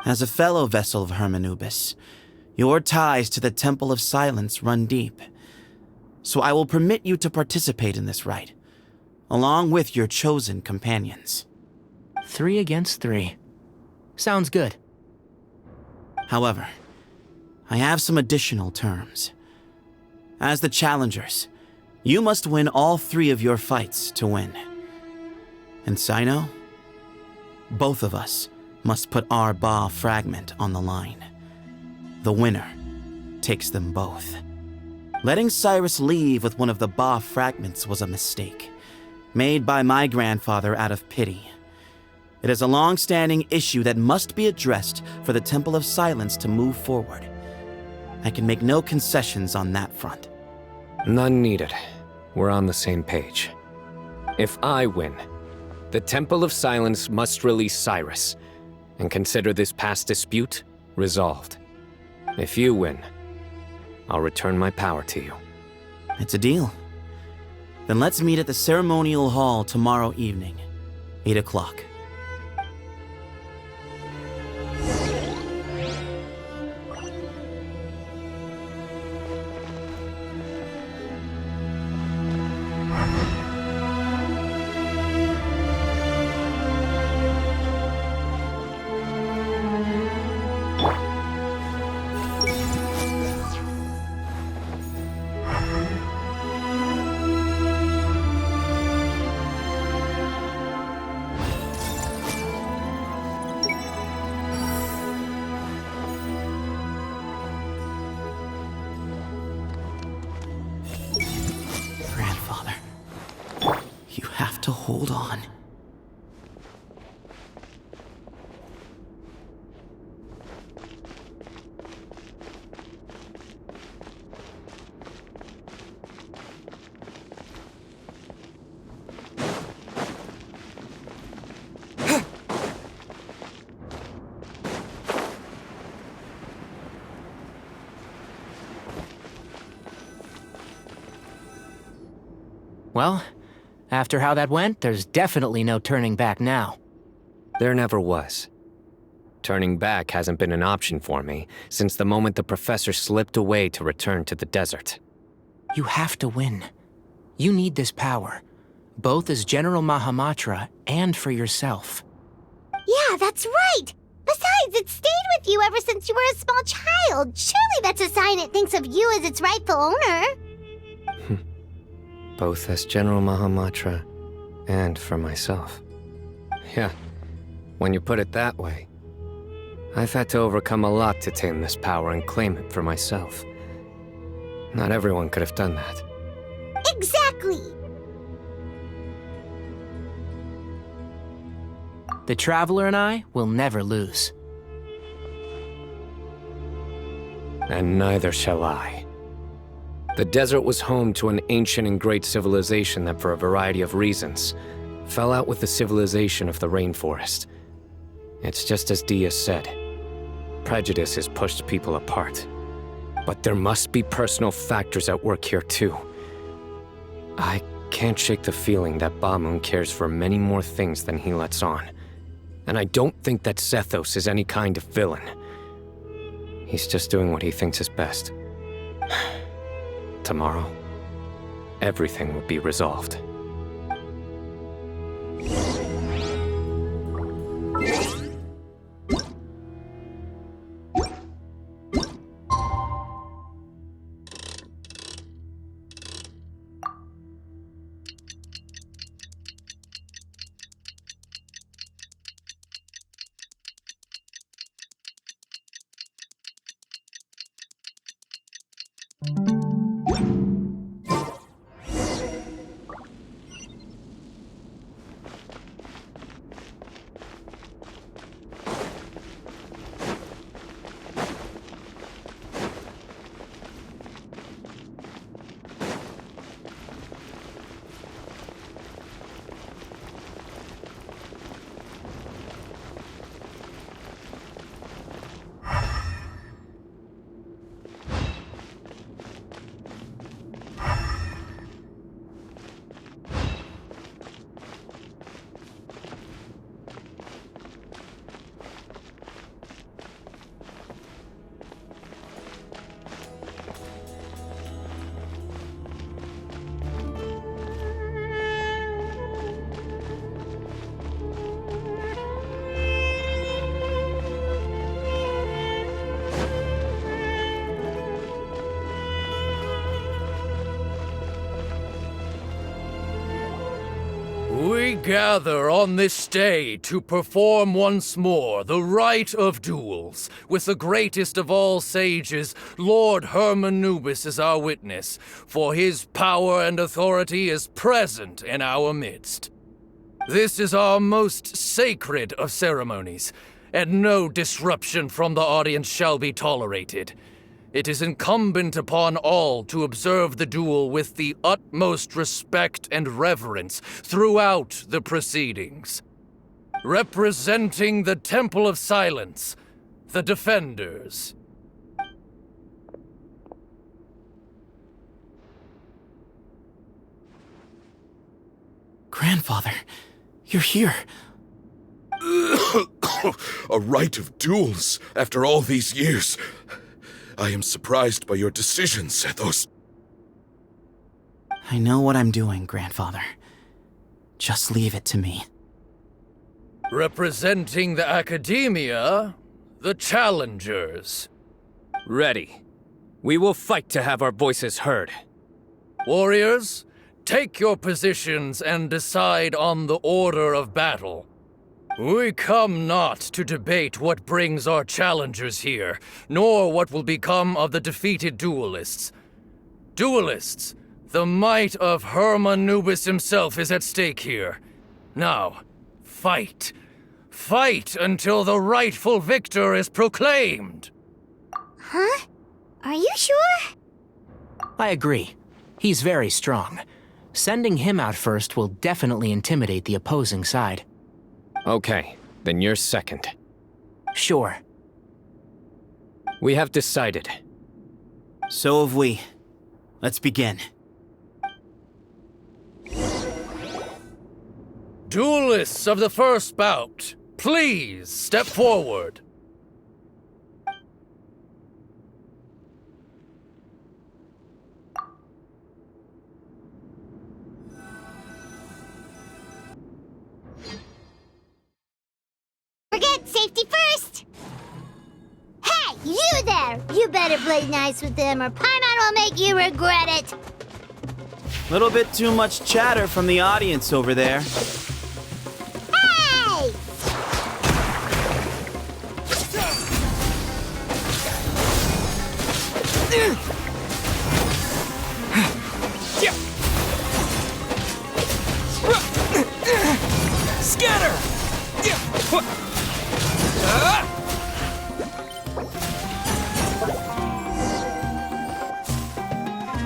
As a fellow vessel of Hermanubis, your ties to the Temple of Silence run deep. So I will permit you to participate in this rite, along with your chosen companions. 3 against 3. Sounds good. However, I have some additional terms. As the challengers, you must win all 3 of your fights to win. And Cyno, both of us must put our Ba fragment on the line. The winner takes them both. Letting Cyrus leave with one of the Ba fragments was a mistake, made by my grandfather out of pity. It is a long-standing issue that must be addressed for the Temple of Silence to move forward. I can make no concessions on that front. None needed. We're on the same page. If I win, the Temple of Silence must release Cyrus and consider this past dispute resolved. If you win, I'll return my power to you. It's a deal. Then let's meet at the ceremonial hall tomorrow evening, 8 o'clock. Grandfather, you have to hold on. Well, after how that went, there's definitely no turning back now. There never was. Turning back hasn't been an option for me since the moment the professor slipped away to return to the desert. You have to win. You need this power, both as General Mahamatra and for yourself. Yeah, that's right! Besides, it stayed with you ever since you were a small child. Surely that's a sign it thinks of you as its rightful owner. Both as General Mahamatra and for myself. Yeah, when you put it that way. I've had to overcome a lot to tame this power and claim it for myself. Not everyone could have done that. Exactly! The Traveler and I will never lose. And neither shall I. The desert was home to an ancient and great civilization that, for a variety of reasons, fell out with the civilization of the rainforest. It's just as Dia said. Prejudice has pushed people apart. But there must be personal factors at work here too. I can't shake the feeling that Bamun cares for many more things than he lets on. And I don't think that Sethos is any kind of villain. He's just doing what he thinks is best. Tomorrow, everything will be resolved. gather on this day to perform once more the rite of duels, with the greatest of all sages, Lord Hermanubis, as our witness, for his power and authority is present in our midst. This is our most sacred of ceremonies, and no disruption from the audience shall be tolerated. It is incumbent upon all to observe the duel with the utmost respect and reverence throughout the proceedings. Representing the Temple of Silence, the Defenders. Grandfather, you're here. A rite of duels after all these years. I am surprised by your decision, Sethos. I know what I'm doing, Grandfather. Just leave it to me. Representing the Academia, the Challengers. Ready. We will fight to have our voices heard. Warriors, take your positions and decide on the order of battle. We come not to debate what brings our challengers here, nor what will become of the defeated duelists. Duelists, the might of Hermanubis himself is at stake here. Now, fight. Fight until the rightful victor is proclaimed. Huh? Are you sure? I agree. He's very strong. Sending him out first will definitely intimidate the opposing side. Okay, then you're second. Sure. We have decided. So have we. Let's begin. Duelists of the first bout, please step forward. Forget safety first! Hey, you there! You better play nice with them or Paimon will make you regret it! Little bit too much chatter from the audience over there. Hey! Scatter!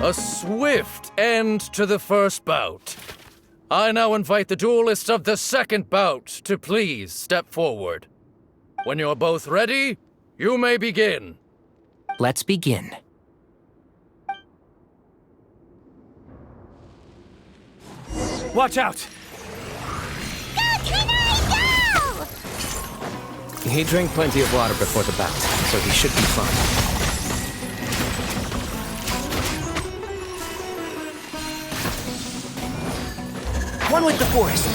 A swift end to the first bout. I now invite the duelists of the second bout to please step forward. When you're both ready, you may begin. Let's begin. Watch out! Go, Kunai, go! He drank plenty of water before the bout, so he should be fine. One with the forest.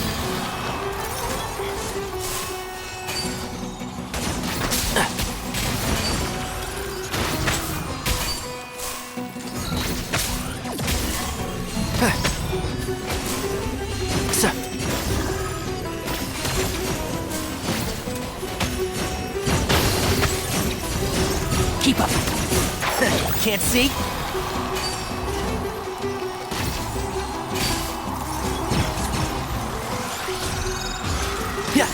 Keep up. Can't see? Yeah.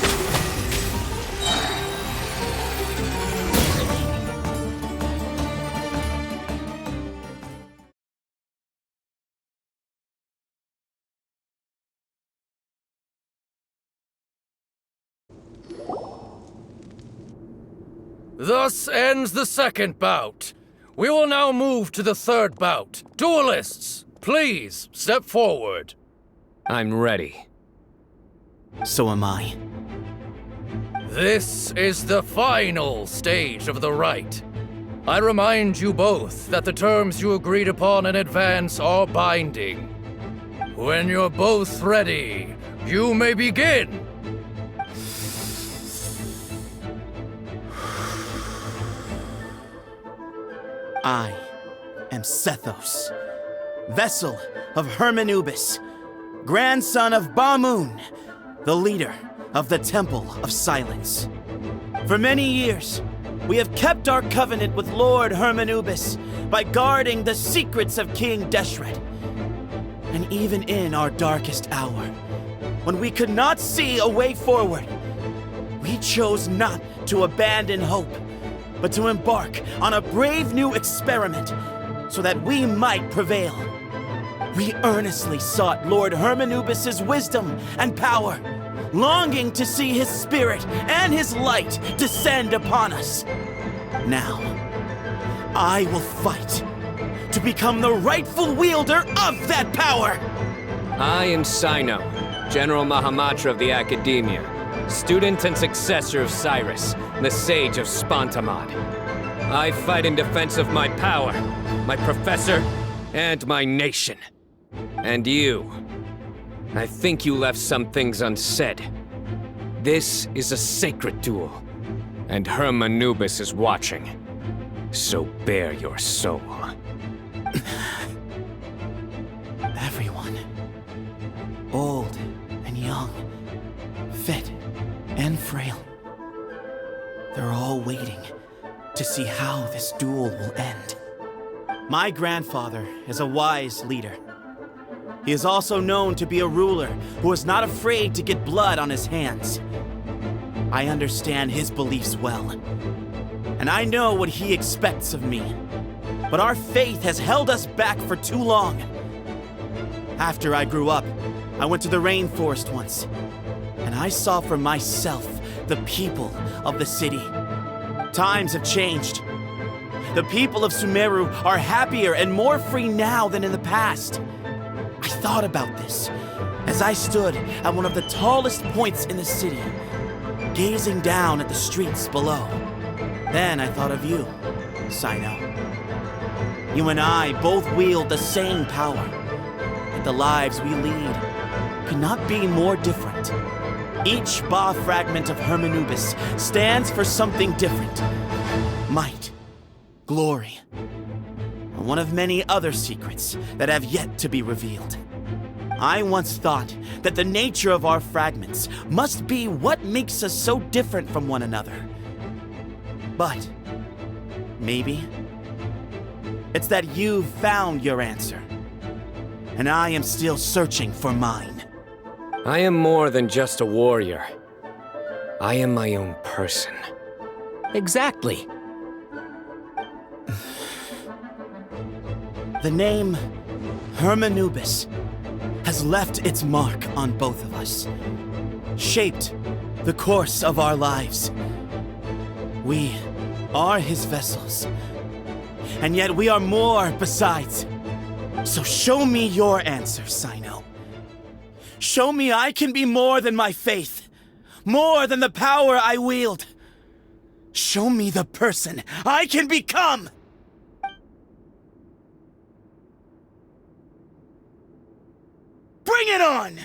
Thus ends the second bout. We will now move to the third bout. Duelists, please step forward. I'm ready. So am I. This is the final stage of the rite. I remind you both that the terms you agreed upon in advance are binding. When you're both ready, you may begin. I am Sethos, vessel of Hermanubis, grandson of Bamoon, the leader of the Temple of Silence. For many years, we have kept our covenant with Lord Hermanubis by guarding the secrets of King Deshret. And even in our darkest hour, when we could not see a way forward, we chose not to abandon hope, but to embark on a brave new experiment so that we might prevail. We earnestly sought Lord Hermanubis' wisdom and power, longing to see his spirit and his light descend upon us. Now, I will fight to become the rightful wielder of that power! I am Cyno, General Mahamatra of the Academia, student and successor of Cyrus, the Sage of Spantamad. I fight in defense of my power, my professor, and my nation. And you. I think you left some things unsaid. This is a sacred duel, and Hermanubis is watching. So bare your soul. Everyone, old and young, fit and frail, they're all waiting to see how this duel will end. My grandfather is a wise leader. He is also known to be a ruler who is not afraid to get blood on his hands. I understand his beliefs well, and I know what he expects of me. But our faith has held us back for too long. After I grew up, I went to the rainforest once, and I saw for myself the people of the city. Times have changed. The people of Sumeru are happier and more free now than in the past. I thought about this as I stood at one of the tallest points in the city, gazing down at the streets below. Then I thought of you, Cyno. You and I both wield the same power, and the lives we lead could not be more different. Each Ba fragment of Hermanubis stands for something different. Might, glory, and one of many other secrets that have yet to be revealed. I once thought that the nature of our fragments must be what makes us so different from one another. But maybe it's that you've found your answer, and I am still searching for mine. I am more than just a warrior. I am my own person. Exactly. The name Hermanubis has left its mark on both of us, shaped the course of our lives. We are his vessels, and yet we are more besides. So show me your answer, Cyno. Show me I can be more than my faith, more than the power I wield. Show me the person I can become! Bring it on!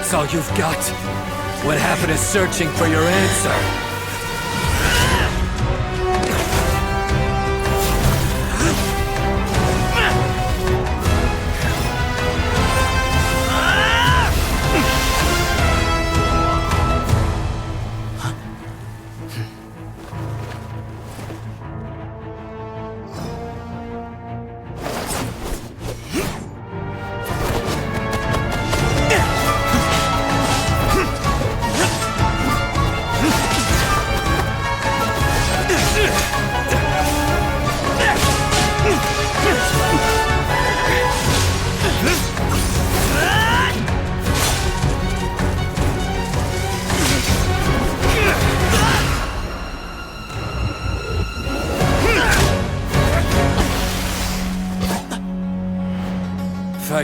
That's all you've got? What happened to searching for your answer?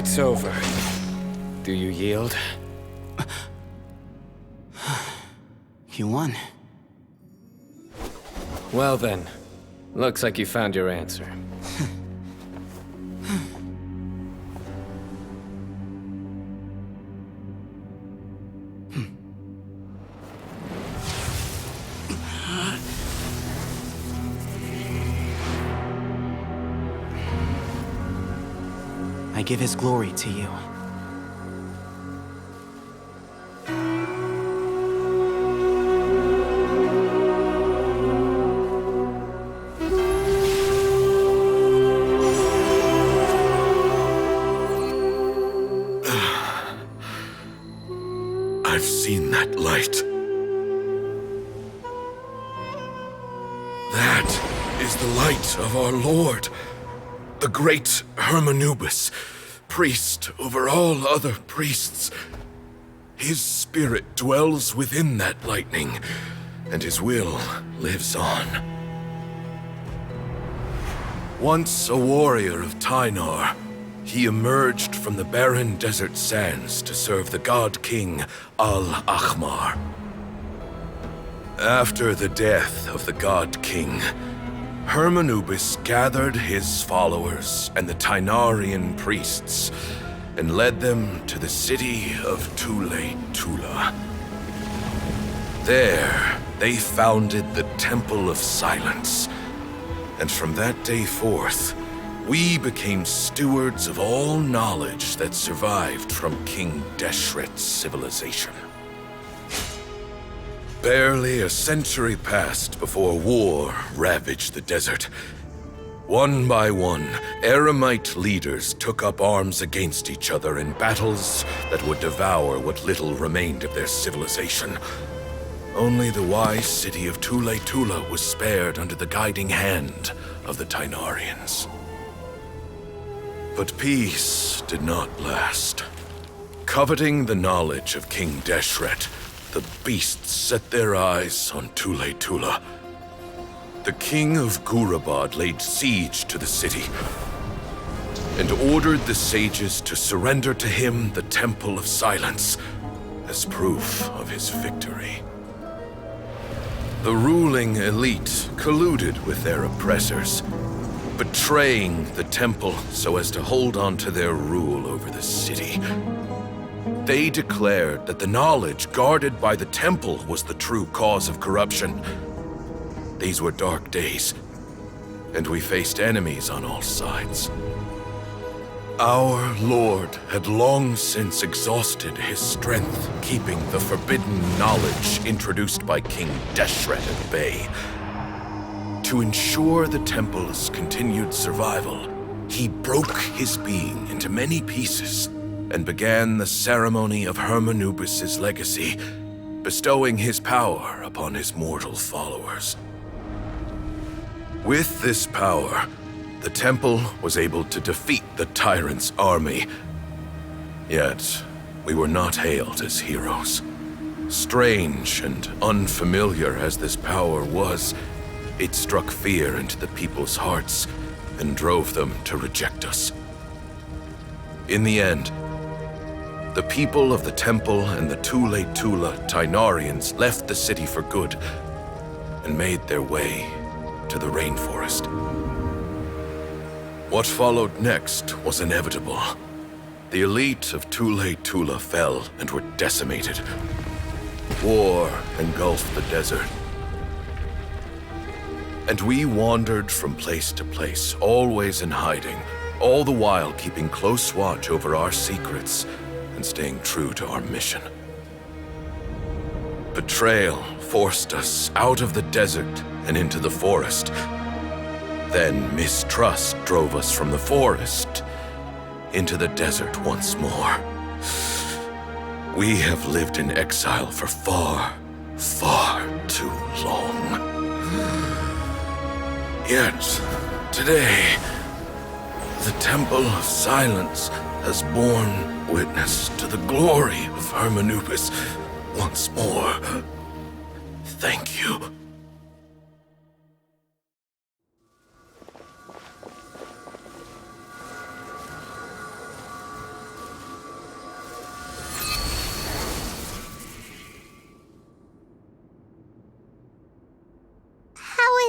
fight's over. Do you yield? You won. Well then, looks like you found your answer. I give his glory to you. I've seen that light. That is the light of our Lord, the great Hermanubis, priest over all other priests. His spirit dwells within that lightning, and his will lives on. Once a warrior of Tynar, he emerged from the barren desert sands to serve the god king Al-Ahmar. After the death of the god king, Hermanubis gathered his followers and the Tynarian priests and led them to the city of Tule-Tula. There, they founded the Temple of Silence, and from that day forth, we became stewards of all knowledge that survived from King Deshret's civilization. Barely a century passed before war ravaged the desert. One by one, Eremite leaders took up arms against each other in battles that would devour what little remained of their civilization. Only the wise city of Tule-Tula was spared under the guiding hand of the Tynarians. But peace did not last. Coveting the knowledge of King Deshret, the beasts set their eyes on Tule-Tula. The king of Gurabad laid siege to the city and ordered the sages to surrender to him the Temple of Silence as proof of his victory. The ruling elite colluded with their oppressors, betraying the temple so as to hold on to their rule over the city. They declared that the knowledge guarded by the temple was the true cause of corruption. These were dark days, and we faced enemies on all sides. Our Lord had long since exhausted his strength, keeping the forbidden knowledge introduced by King Deshret at bay. To ensure the temple's continued survival, he broke his being into many pieces and began the ceremony of Hermanubis' legacy, bestowing his power upon his mortal followers. With this power, the temple was able to defeat the tyrant's army. Yet, we were not hailed as heroes. Strange and unfamiliar as this power was, it struck fear into the people's hearts and drove them to reject us. In the end, the people of the temple and the Tule-Tula Tynarians left the city for good and made their way to the rainforest. What followed next was inevitable. The elite of Tule-Tula fell and were decimated. War engulfed the desert. And we wandered from place to place, always in hiding, all the while keeping close watch over our secrets and staying true to our mission. Betrayal forced us out of the desert and into the forest. Then mistrust drove us from the forest into the desert once more. We have lived in exile for far, far too long. Yet, today, the Temple of Silence has borne witness to the glory of Hermanubis once more. Thank you.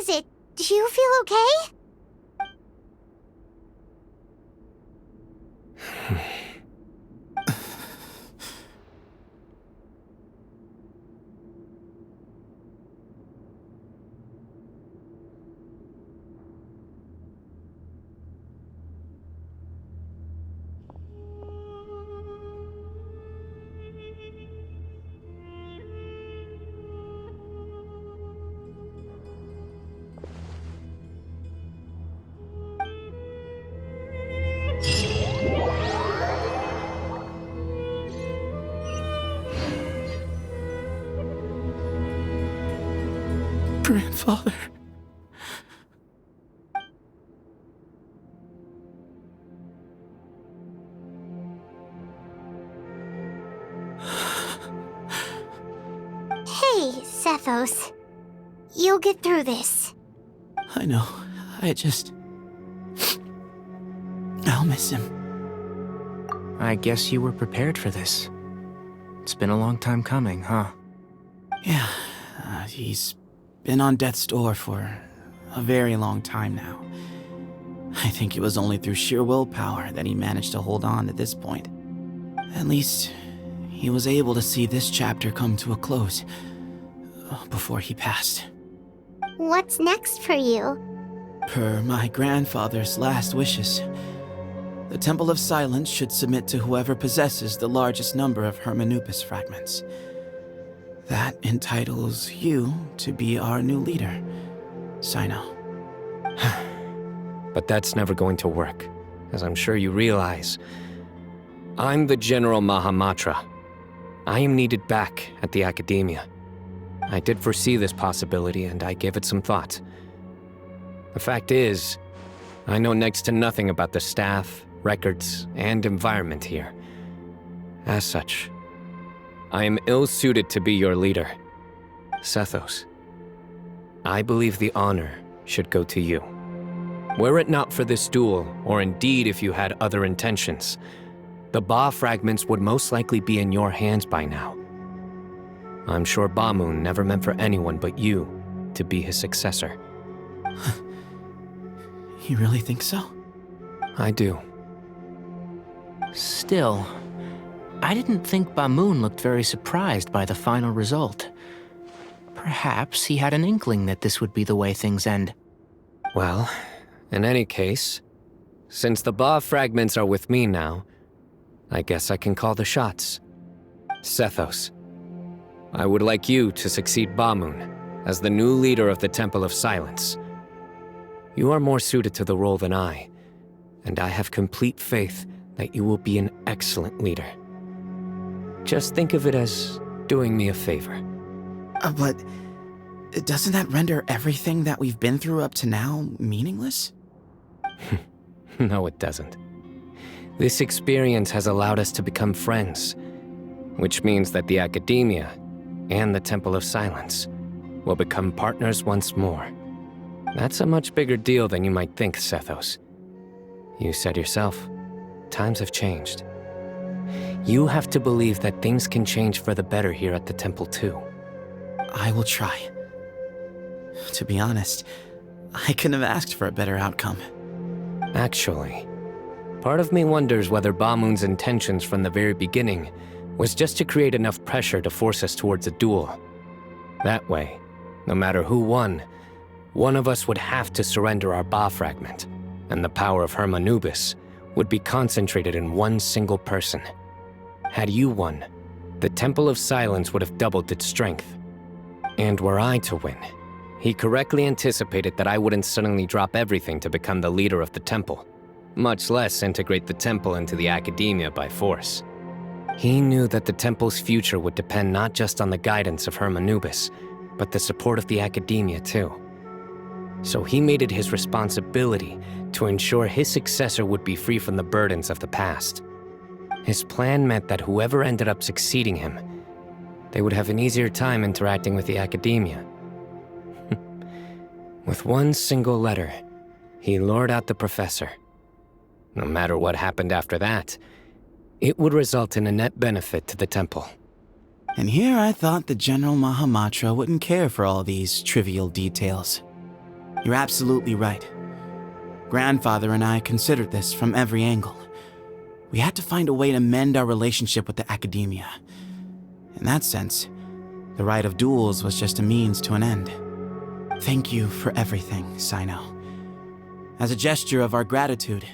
is it? Do you feel okay? Grandfather. Hey, Sethos. You'll get through this. I know. I'll miss him. I guess you were prepared for this. It's been a long time coming, huh? Yeah, he's been on death's door for a very long time now. I think it was only through sheer willpower that he managed to hold on to this point. At least, he was able to see this chapter come to a close before he passed. What's next for you? Per my grandfather's last wishes, the Temple of Silence should submit to whoever possesses the largest number of Hermanubis fragments. That entitles you to be our new leader, Cyno. But that's never going to work, as I'm sure you realize. I'm the General Mahamatra. I am needed back at the Academia. I did foresee this possibility, and I gave it some thought. The fact is, I know next to nothing about the staff, records, and environment here. As such, I am ill-suited to be your leader. Sethos, I believe the honor should go to you. Were it not for this duel, or indeed if you had other intentions, the Ba fragments would most likely be in your hands by now. I'm sure Bamoon never meant for anyone but you to be his successor. You really think so? I do. Still, I didn't think Bamoon looked very surprised by the final result. Perhaps he had an inkling that this would be the way things end. Well, in any case, since the Ba fragments are with me now, I guess I can call the shots. Sethos, I would like you to succeed Bamoon as the new leader of the Temple of Silence. You are more suited to the role than I, and I have complete faith that you will be an excellent leader. Just think of it as doing me a favor. But doesn't that render everything that we've been through up to now meaningless? No, it doesn't. This experience has allowed us to become friends, which means that the Academia and the Temple of Silence will become partners once more. That's a much bigger deal than you might think, Sethos. You said yourself, times have changed. You have to believe that things can change for the better here at the temple too. I will try. To be honest, I couldn't have asked for a better outcome. Actually, part of me wonders whether Bamoon's intentions from the very beginning was just to create enough pressure to force us towards a duel. That way, no matter who won, one of us would have to surrender our Ba fragment, and the power of Hermanubis would be concentrated in one single person. Had you won, the Temple of Silence would have doubled its strength. And were I to win, he correctly anticipated that I wouldn't suddenly drop everything to become the leader of the temple, much less integrate the temple into the Academia by force. He knew that the temple's future would depend not just on the guidance of Hermanubis, but the support of the Academia too. So he made it his responsibility to ensure his successor would be free from the burdens of the past. His plan meant that whoever ended up succeeding him, they would have an easier time interacting with the Academia. With one single letter, he lured out the professor. No matter what happened after that, it would result in a net benefit to the temple. And here I thought the General Mahamatra wouldn't care for all these trivial details. You're absolutely right. Grandfather and I considered this from every angle. We had to find a way to mend our relationship with the Academia. In that sense, the Rite of Duels was just a means to an end. Thank you for everything, Cyno. As a gesture of our gratitude,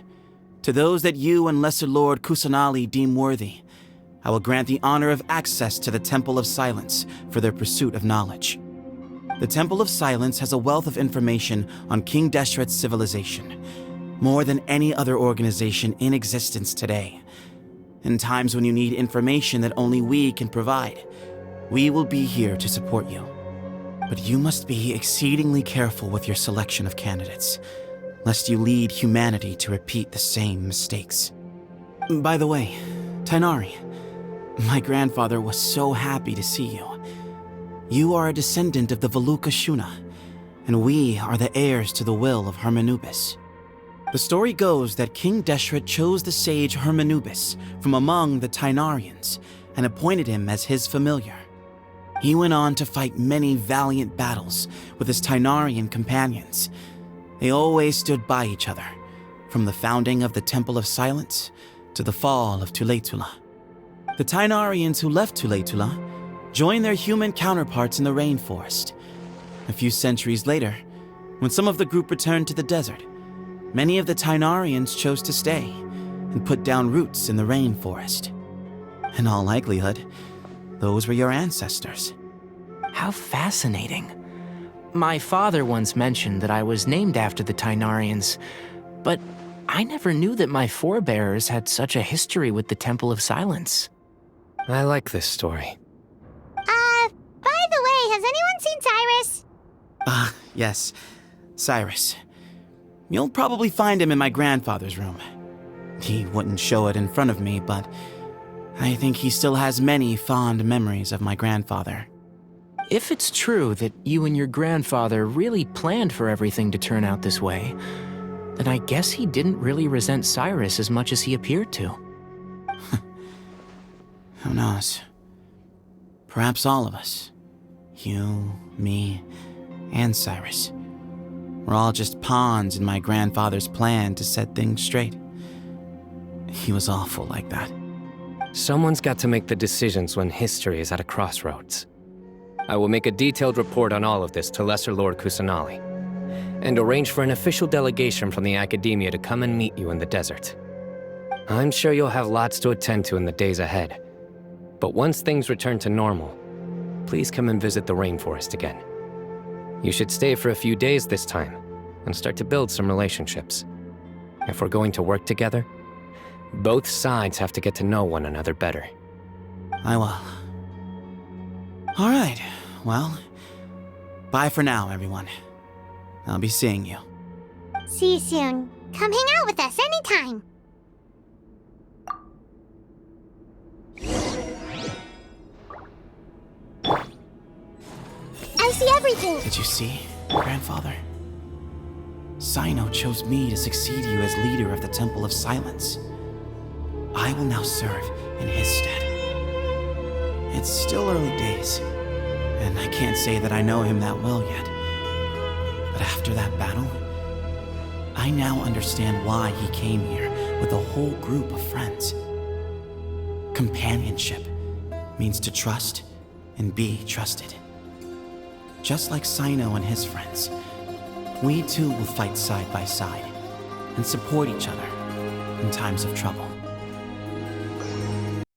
to those that you and Lesser Lord Kusanali deem worthy, I will grant the honor of access to the Temple of Silence for their pursuit of knowledge. The Temple of Silence has a wealth of information on King Deshret's civilization, more than any other organization in existence today. In times when you need information that only we can provide, we will be here to support you. But you must be exceedingly careful with your selection of candidates, lest you lead humanity to repeat the same mistakes. By the way, Tighnari, my grandfather was so happy to see you. You are a descendant of the Veluca Shuna, and we are the heirs to the will of Hermanubis. The story goes that King Deshret chose the sage Hermanubis from among the Tighnarians and appointed him as his familiar. He went on to fight many valiant battles with his Tighnarian companions. They always stood by each other, from the founding of the Temple of Silence to the fall of Tuletula. The Tighnarians who left Tuletula joined their human counterparts in the rainforest. A few centuries later, when some of the group returned to the desert, many of the Tighnarians chose to stay and put down roots in the rainforest. In all likelihood, those were your ancestors. How fascinating. My father once mentioned that I was named after the Tighnarians, but I never knew that my forebears had such a history with the Temple of Silence. I like this story. By the way, has anyone seen Cyrus? Yes, Cyrus. You'll probably find him in my grandfather's room. He wouldn't show it in front of me, but I think he still has many fond memories of my grandfather. If it's true that you and your grandfather really planned for everything to turn out this way, then I guess he didn't really resent Cyrus as much as he appeared to. Who knows? Perhaps all of us. You, me, and Cyrus. We're all just pawns in my grandfather's plan to set things straight. He was awful like that. Someone's got to make the decisions when history is at a crossroads. I will make a detailed report on all of this to Lesser Lord Kusanali, and arrange for an official delegation from the Academia to come and meet you in the desert. I'm sure you'll have lots to attend to in the days ahead, but once things return to normal, please come and visit the rainforest again. You should stay for a few days this time, and start to build some relationships. If we're going to work together, both sides have to get to know one another better. I will. All right, well, bye for now, everyone. I'll be seeing you. See you soon. Come hang out with us anytime. I see everything. Did you see, Grandfather? Cyno chose me to succeed you as leader of the Temple of Silence. I will now serve in his stead. It's still early days, and I can't say that I know him that well yet. But after that battle, I now understand why he came here with a whole group of friends. Companionship means to trust and be trusted. Just like Cyno and his friends, we too will fight side by side and support each other in times of trouble.